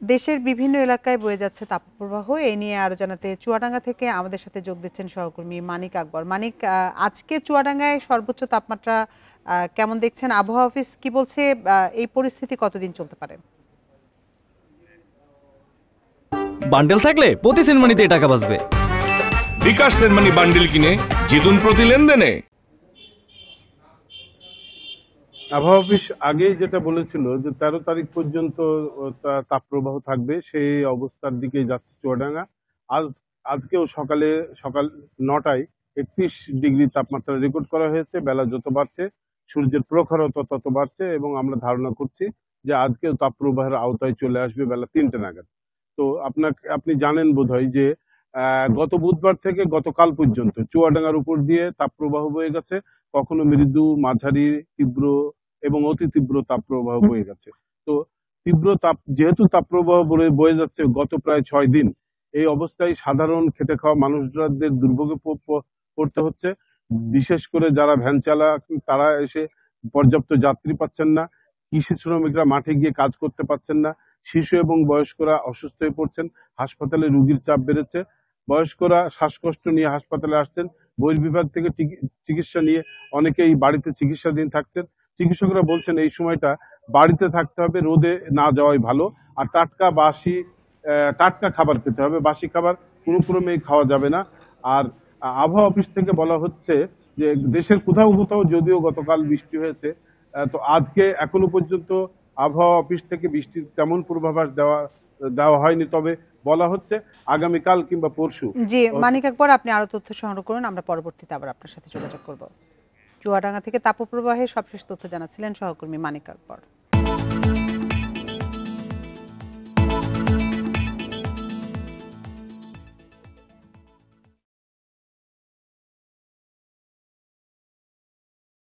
দেশের বিভিন্ন এলাকায় বয়ে যাচ্ছে তাপপ্রবাহ। এই নিয়ে আরো জানাতে চুয়াডাঙ্গা থেকে আমাদের সাথে যোগ দিচ্ছেন সহকর্মী মানিক আকবর। মানিক, আজকে চুয়াডাঙ্গায় সর্বোচ্চ তাপমাত্রা কেমন দেখছেন? আবহাওয়া অফিস কি বলছে? এই পরিস্থিতি কতদিন চলতে পারে? বান্ডেল থাকলে প্রতি সেনমানিতে টাকা বাঁচবে। বিকাশ সেনমানি বান্ডেল কিনে জিতুন প্রতি লেনদেনে। আবহাওয়া অফিস আগেই যেটা বলেছিল যে 13 তারিখ পর্যন্ত তাপপ্রবাহ থাকবে, সেই অবস্থার দিকে যাচ্ছে চুয়াডাঙ্গা। আজকেও সকাল 9টায় 31 ডিগ্রি তাপমাত্রা রেকর্ড করা হয়েছে। বেলা যত বাড়ছে সূর্যের প্রখরতা তত বাড়ছে এবং আমরা ধারণা করছি যে আজকেও তাপপ্রবাহের আওতায় চলে আসবে বেলা 3টে নাগাদ। তো আপনি জানেন বোধহয় যে গত বুধবার থেকে গতকাল পর্যন্ত চুয়াডাঙ্গার উপর দিয়ে তাপপ্রবাহ বয়ে গেছে। কখনো মৃদু, মাঝারি, তীব্র এবং অতি তীব্র তাপপ্রবাহ বয়ে গেছে। তো যেহেতু তাপপ্রবাহ বয়ে যাচ্ছে গত প্রায় 6 দিন, এই অবস্থায় সাধারণ খেটে খাওয়া মানুষদের দুর্ভোগে পড়তে হচ্ছে। বিশেষ করে যারা ভ্যান চালাক তারা এসে পর্যাপ্ত যাত্রী পাচ্ছেন না, কৃষি শ্রমিকরা মাঠে গিয়ে কাজ করতে পারছেন না, শিশু এবং বয়স্করা অসুস্থ হয়ে পড়ছেন, হাসপাতালে রোগীর চাপ বেড়েছে। বয়স্করা শ্বাসকষ্ট নিয়ে হাসপাতালে আসছেন, বহির্বিভাগ থেকে চিকিৎসা নিয়ে অনেকেই বাড়িতে চিকিৎসাধীন থাকছেন। চিকিৎসকরা বলছেন এই সময়টা বাড়িতে থাকতে হবে, রোদে না যাওয়াই ভালো, আর টাটকা খাবার খেতে হবে, বাসি খাবার কোনো ক্রমেই খাওয়া যাবে না। আর আবহাওয়া অফিস থেকে বলা হচ্ছে যে দেশের কোথাও কোথাও যদিও গতকাল বৃষ্টি হয়েছে, তো আজকে এখনো পর্যন্ত আবহাওয়া অফিস থেকে বৃষ্টির তেমন পূর্বাভাস দেওয়া হয়নি, তবে বলা হচ্ছে আগামীকাল কিংবা পরশু। জি মানিক আকবর, আপনি আরো তথ্য সংগ্রহ করুন, আমরা পরবর্তীতে আবার আপনার সাথে যোগাযোগ করব। চুয়াডাঙ্গা থেকে তাপপ্রবাহের সবশেষ তথ্য জানাচ্ছিলেন সহকর্মী মানিক আকবর।